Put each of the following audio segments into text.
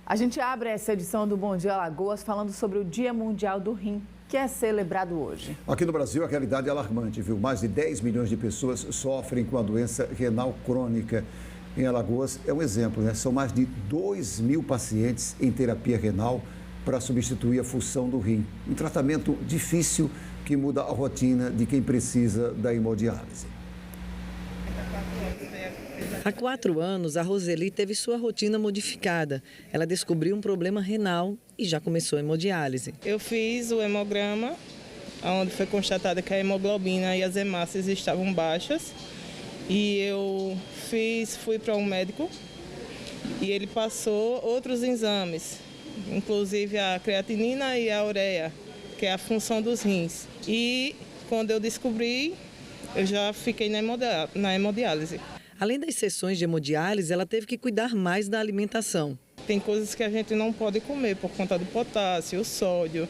A gente abre essa edição do Bom Dia Alagoas falando sobre o Dia Mundial do Rim, que é celebrado hoje. Aqui no Brasil, a realidade é alarmante, viu? Mais de 10 milhões de pessoas sofrem com a doença renal crônica. Em Alagoas é um exemplo, né? São mais de 2.000 pacientes em terapia renal para substituir a função do rim. Um tratamento difícil que muda a rotina de quem precisa da hemodiálise. Há 4 anos, a Roseli teve sua rotina modificada. Ela descobriu um problema renal e já começou a hemodiálise. Eu fiz o hemograma, onde foi constatada que a hemoglobina e as hemácias estavam baixas. E eu fui para um médico e ele passou outros exames, inclusive a creatinina e a ureia, que é a função dos rins. E quando eu descobri, eu já fiquei na hemodiálise. Além das sessões de hemodiálise, ela teve que cuidar mais da alimentação. Tem coisas que a gente não pode comer por conta do potássio, o sódio,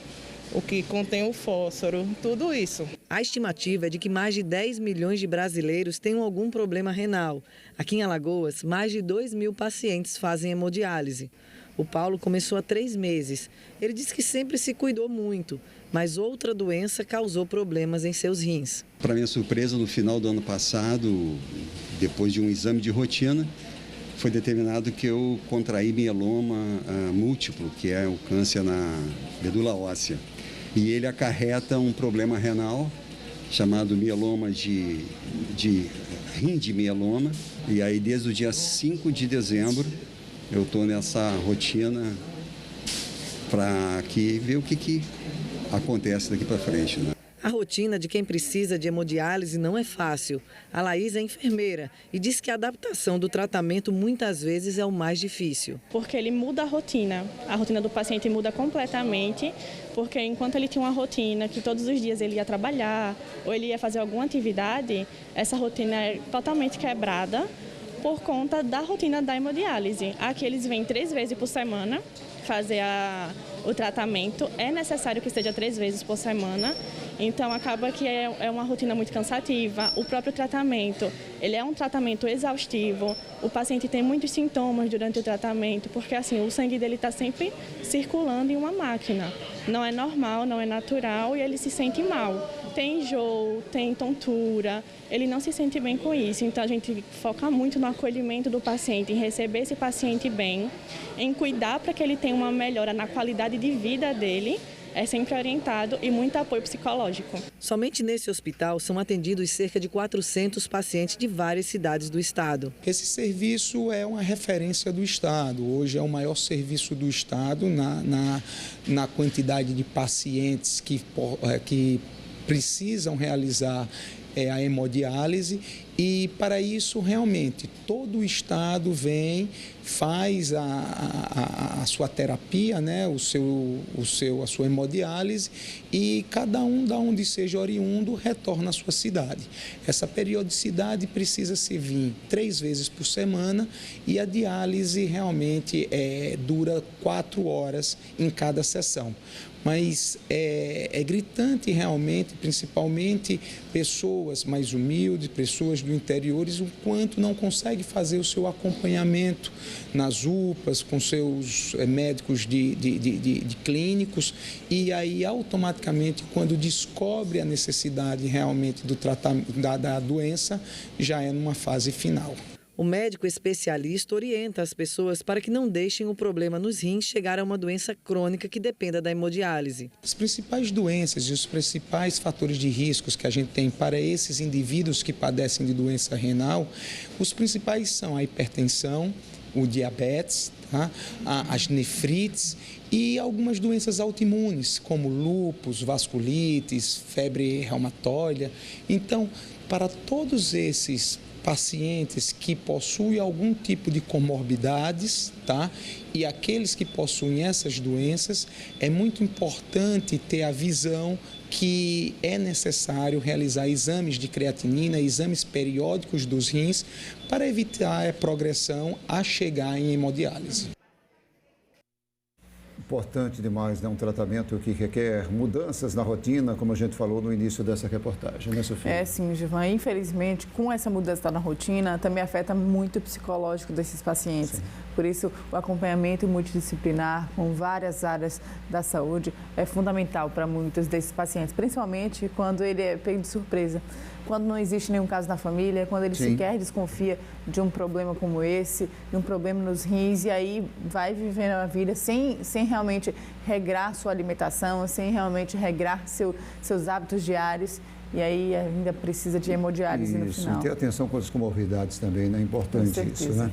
o que contém o fósforo, tudo isso. A estimativa é de que mais de 10 milhões de brasileiros tenham algum problema renal. Aqui em Alagoas, mais de 2.000 pacientes fazem hemodiálise. O Paulo começou há 3 meses. Ele disse que sempre se cuidou muito, mas outra doença causou problemas em seus rins. Para minha surpresa, no final do ano passado, depois de um exame de rotina, foi determinado que eu contraí mieloma múltiplo, que é o câncer na medula óssea. E ele acarreta um problema renal chamado mieloma de rim de mieloma. E aí, desde o dia 5 de dezembro, eu estou nessa rotina para ver o que acontece daqui para frente, né? A rotina de quem precisa de hemodiálise não é fácil. A Laís é enfermeira e diz que a adaptação do tratamento muitas vezes é o mais difícil. Porque ele muda a rotina do paciente muda completamente, porque enquanto ele tinha uma rotina que todos os dias ele ia trabalhar ou ele ia fazer alguma atividade, essa rotina é totalmente quebrada por conta da rotina da hemodiálise. Aqui eles vêm 3 vezes por semana fazer o tratamento, é necessário que esteja 3 vezes por semana, então acaba que é uma rotina muito cansativa. O próprio tratamento, ele é um tratamento exaustivo, o paciente tem muitos sintomas durante o tratamento, porque assim, o sangue dele está sempre circulando em uma máquina, não é normal, não é natural e ele se sente mal. Tem enjoo, tem tontura, ele não se sente bem com isso, então a gente foca muito no acolhimento do paciente, em receber esse paciente bem, em cuidar para que ele tenha uma melhora na qualidade de vida dele, é sempre orientado e muito apoio psicológico. Somente nesse hospital são atendidos cerca de 400 pacientes de várias cidades do estado. Esse serviço é uma referência do estado, hoje é o maior serviço do estado na quantidade de pacientes que precisam realizar a hemodiálise e para isso realmente todo o estado vem, faz a sua terapia, né, a sua hemodiálise e cada um da onde seja oriundo retorna à sua cidade. Essa periodicidade precisa se vir 3 vezes por semana e a diálise realmente dura 4 horas em cada sessão. Mas é gritante realmente, principalmente pessoas mais humildes, pessoas do interior, o quanto não conseguem fazer o seu acompanhamento nas UPAs, com seus médicos de clínicos, e aí automaticamente, quando descobre a necessidade realmente do tratamento da doença, já é numa fase final. O médico especialista orienta as pessoas para que não deixem o problema nos rins chegar a uma doença crônica que dependa da hemodiálise. As principais doenças e os principais fatores de riscos que a gente tem para esses indivíduos que padecem de doença renal, os principais são a hipertensão, o diabetes, tá? As nefrites e algumas doenças autoimunes, como lúpus, vasculites, febre reumatoide. Então, para todos esses pacientes que possuem algum tipo de comorbidades, tá? E aqueles que possuem essas doenças, é muito importante ter a visão que é necessário realizar exames de creatinina, exames periódicos dos rins, para evitar a progressão a chegar em hemodiálise. Importante demais, né? Um tratamento que requer mudanças na rotina, como a gente falou no início dessa reportagem, né, Sofia? É sim, Gilvan. Infelizmente, com essa mudança na rotina, também afeta muito o psicológico desses pacientes. Sim. Por isso, o acompanhamento multidisciplinar com várias áreas da saúde é fundamental para muitos desses pacientes, principalmente quando ele é pego de surpresa. Quando não existe nenhum caso na família, quando ele sequer desconfia de um problema como esse, de um problema nos rins, e aí vai vivendo a vida sem realmente regrar sua alimentação, sem realmente regrar seus hábitos diários, e aí ainda precisa de hemodiálise no final. Isso, e ter atenção com as comorbidades também, né? É importante isso, né?